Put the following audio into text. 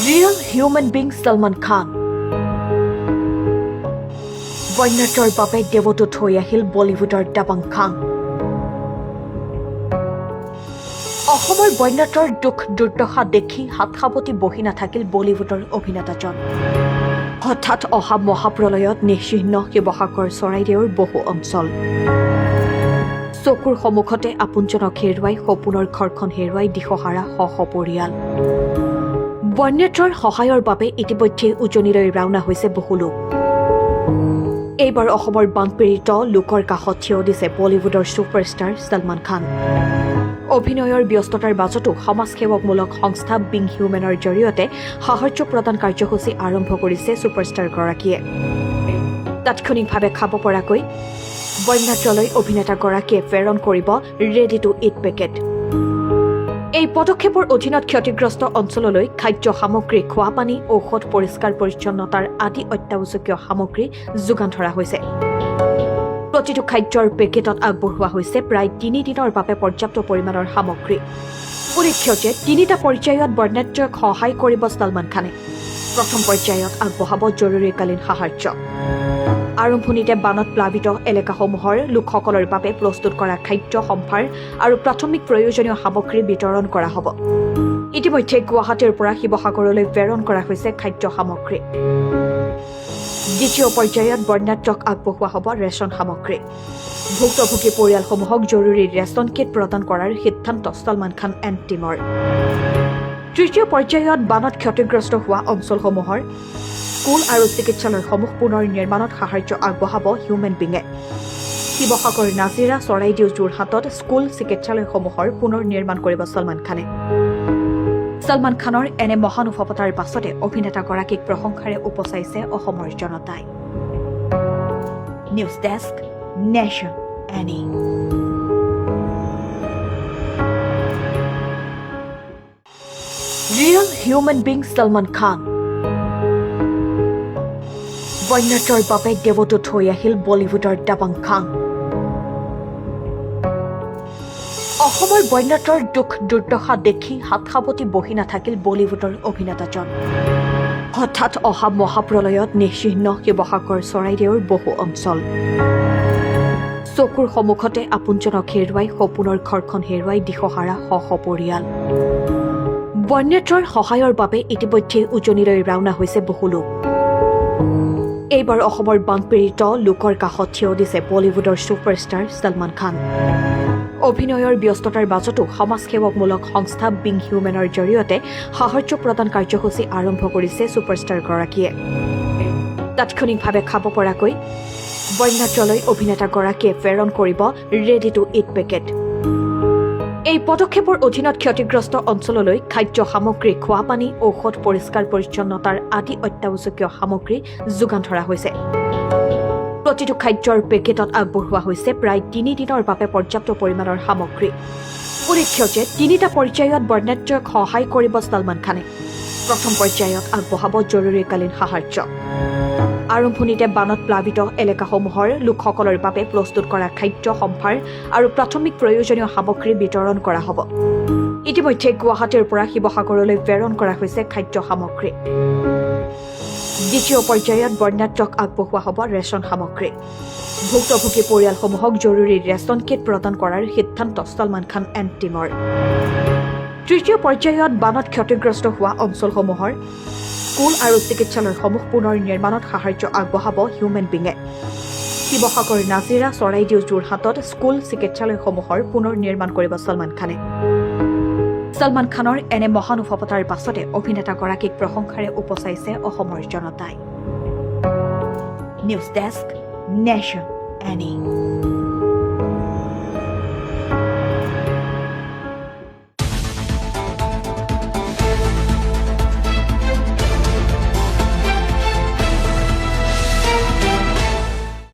Real human being Salman Khan. বন্যাতৰ বাবে দেৱদূত হৈ আহিল বলিউডৰ দাবাং খান। অসমৰ বন্যাতৰ দুখ দুৰ্দশা দেখি হাত সাৱটি বহি নাথাকিল বলিউডৰ অভিনেতাজন। হঠাৎ অহা মহাপ্ৰলয়ত নিশ্চিহ্ন শিৱসাগৰ চৰাইদেউৰ বহু অঞ্চল। চকুৰ সন্মুখতে আপোনজনক হেৰুৱাই সপোনৰ ঘৰখন হেৰুৱাই দিশহাৰা সপৰিয়াল। বন্যাতৰ সহায়ৰ বাবে ইতিমধ্যে উজনিলৈ ৰাওনা হৈছে বহু লোক। এইবাৰ অসমৰ বানপীড়িত লোকৰ কাষত থিয় দিছে বলিউডৰ ছুপাৰষ্টাৰ ছলমান খান। অভিনয়ৰ ব্যস্ততাৰ মাজতো সমাজসেৱকমূলক সংস্থা বিং হিউমেনৰ জৰিয়তে সাহায্য প্ৰদান কাৰ্যসূচী আৰম্ভ কৰিছে ছুপাৰষ্টাৰগৰাকীয়ে। তাৎক্ষণিকভাৱে খাব পৰাকৈ বন্যাত্ৰলৈ অভিনেতাগৰাকীয়ে প্ৰেৰণ কৰিব ৰেডি টু ইট পেকেট। এই পদক্ষেপৰ অধীনত ক্ষতিগ্ৰস্ত অঞ্চললৈ খাদ্য সামগ্ৰী, খোৱাপানী, ঔষধ, পৰিষ্কাৰ পৰিচ্ছন্নতাৰ আদি অত্যাৱশ্যকীয় সামগ্ৰী যোগান ধৰা হৈছে। প্ৰতিটো খাদ্যৰ পেকেটত আগবঢ়োৱা হৈছে প্ৰায় 3 দিনৰ বাবে পৰ্যাপ্ত পৰিমাণৰ সামগ্ৰী। উল্লেখ্য যে 3টা পৰ্যায়ত বন্যাত্ৰক সহায় কৰিব ছলমান খানে। প্ৰথম পৰ্যায়ত আগবঢ়াব জৰুৰীকালীন সাহায্য। আৰম্ভণিতে বানত প্লাবিত এলেকাসমূহৰ লোকসকলৰ বাবে প্ৰস্তুত কৰা খাদ্য সম্ভাৰ আৰু প্ৰাথমিক প্ৰয়োজনীয় সামগ্ৰী বিতৰণ কৰা হ'ব। ইতিমধ্যে গুৱাহাটীৰ পৰা শিৱসাগৰলৈ প্ৰেৰণ কৰা হৈছে খাদ্য সামগ্ৰী। দ্বিতীয় পৰ্যায়ত বন্যাত্ৰক আগবঢ়োৱা হ'ব ৰেচন সামগ্ৰী। ভুক্তভোগী পৰিয়ালসমূহক জৰুৰী ৰেচন কিট প্ৰদান কৰাৰ সিদ্ধান্ত ছলমান খান এণ্ড টীমৰ। তৃতীয় পৰ্যায়ত বানত ক্ষতিগ্ৰস্ত হোৱা অঞ্চলসমূহৰ স্কুল আৰু চিকিৎসালয়সমূহ পুনৰ নিৰ্মাণত সাহায্য আগবঢ়াব হিউমেন বিঙে। শিৱসাগৰ, নাজিৰা, চৰাইদেউ, যোৰহাটত স্কুল চিকিৎসালয়সমূহৰ পুনৰ নিৰ্মাণ কৰিব ছলমান খানে। ছলমান খানৰ এনে মহানুভৱতাৰ পাছতে অভিনেতাগৰাকীক প্ৰশংসাৰে উপচাইছে অসমৰ জনতাই। নিউজ ডেস্ক, নেশ্যন এনি। Real human being Salman Khan. বন্যাতৰ বাবে দেৱদূত হৈ আহিল বলিউডৰ দাবাং খান। অসমৰ বন্যাতৰ দুখ দুৰ্দশা দেখি হাত সাৱটি বহি নাথাকিল বলিউডৰ অভিনেতাজন। হঠাৎ অহা মহাপ্ৰলয়ত নিশ্চিহ্ন শিৱসাগৰ চৰাইদেউৰ বহু অঞ্চল। চকুৰ সন্মুখতে আপোনজনক হেৰুৱাই সপোনৰ ঘৰখন হেৰুৱাই দিশহাৰা সপৰিয়াল। বন্যাত্ৰৰ সহায়ৰ বাবে ইতিমধ্যে উজনিলৈ ৰাওনা হৈছে বহু লোক। এইবাৰ অসমৰ বানপীড়িত লোকৰ কাষত থিয় দিছে বলিউডৰ ছুপাৰষ্টাৰ ছলমান খান। অভিনয়ৰ ব্যস্ততাৰ মাজতো সমাজসেৱকমূলক সংস্থা বিং হিউমেনৰ জৰিয়তে সাহায্য প্ৰদান কাৰ্যসূচী আৰম্ভ কৰিছে ছুপাৰষ্টাৰগৰাকীয়ে। তাৎক্ষণিকভাৱে খাব পৰাকৈ বন্যাত্ৰলৈ অভিনেতাগৰাকীয়ে প্ৰেৰণ কৰিব ৰেডি টু ইট পেকেট। এই পদক্ষেপৰ অধীনত ক্ষতিগ্ৰস্ত অঞ্চললৈ খাদ্য সামগ্ৰী, খোৱাপানী, ঔষধ, পৰিষ্কাৰ পৰিচ্ছন্নতাৰ আদি অত্যাৱশ্যকীয় সামগ্ৰী যোগান ধৰা হৈছে। প্ৰতিটো খাদ্যৰ পেকেটত আগবঢ়োৱা হৈছে প্ৰায় 3 দিনৰ বাবে পৰ্যাপ্ত পৰিমাণৰ সামগ্ৰী। উল্লেখ্য যে 3টা পৰ্যায়ত বন্যাত্ৰক সহায় কৰিব ছলমান খানে। প্ৰথম পৰ্যায়ত আগবঢ়াব জৰুৰীকালীন সাহায্য। আৰম্ভণিতে বানত প্লাবিত এলেকাসমূহৰ লোকসকলৰ বাবে প্ৰস্তুত কৰা খাদ্য সম্ভাৰ আৰু প্ৰাথমিক প্ৰয়োজনীয় সামগ্ৰী বিতৰণ কৰা হ'ব। ইতিমধ্যে গুৱাহাটীৰ পৰা শিৱসাগৰলৈ প্ৰেৰণ কৰা হৈছে খাদ্য সামগ্ৰী। দ্বিতীয় পৰ্যায়ত বন্যাত্ৰক আগবঢ়োৱা হ'ব ৰেচন সামগ্ৰী। ভুক্তভোগী পৰিয়ালসমূহক জৰুৰী ৰেচন কিট প্ৰদান কৰাৰ সিদ্ধান্ত ছলমান খান এণ্ড টীমৰ। তৃতীয় পৰ্যায়ত বানত ক্ষতিগ্ৰস্ত হোৱা অঞ্চলসমূহৰ স্কুল আৰু চিকিৎসালয়সমূহ পুনৰ নিৰ্মাণত সাহায্য আগবঢ়াব হিউমেন বিঙে। শিৱসাগৰ, নাজিৰা, চৰাইদেউ, যোৰহাটত স্কুল চিকিৎসালয়সমূহৰ পুনৰ নিৰ্মাণ কৰিব ছলমান খানে। ছলমান খানৰ এনে মহানুভৱতাৰ পাছতে অভিনেতাগৰাকীক প্ৰশংসাৰে উপচাইছে অসমৰ জনতাই। News desk, nation any.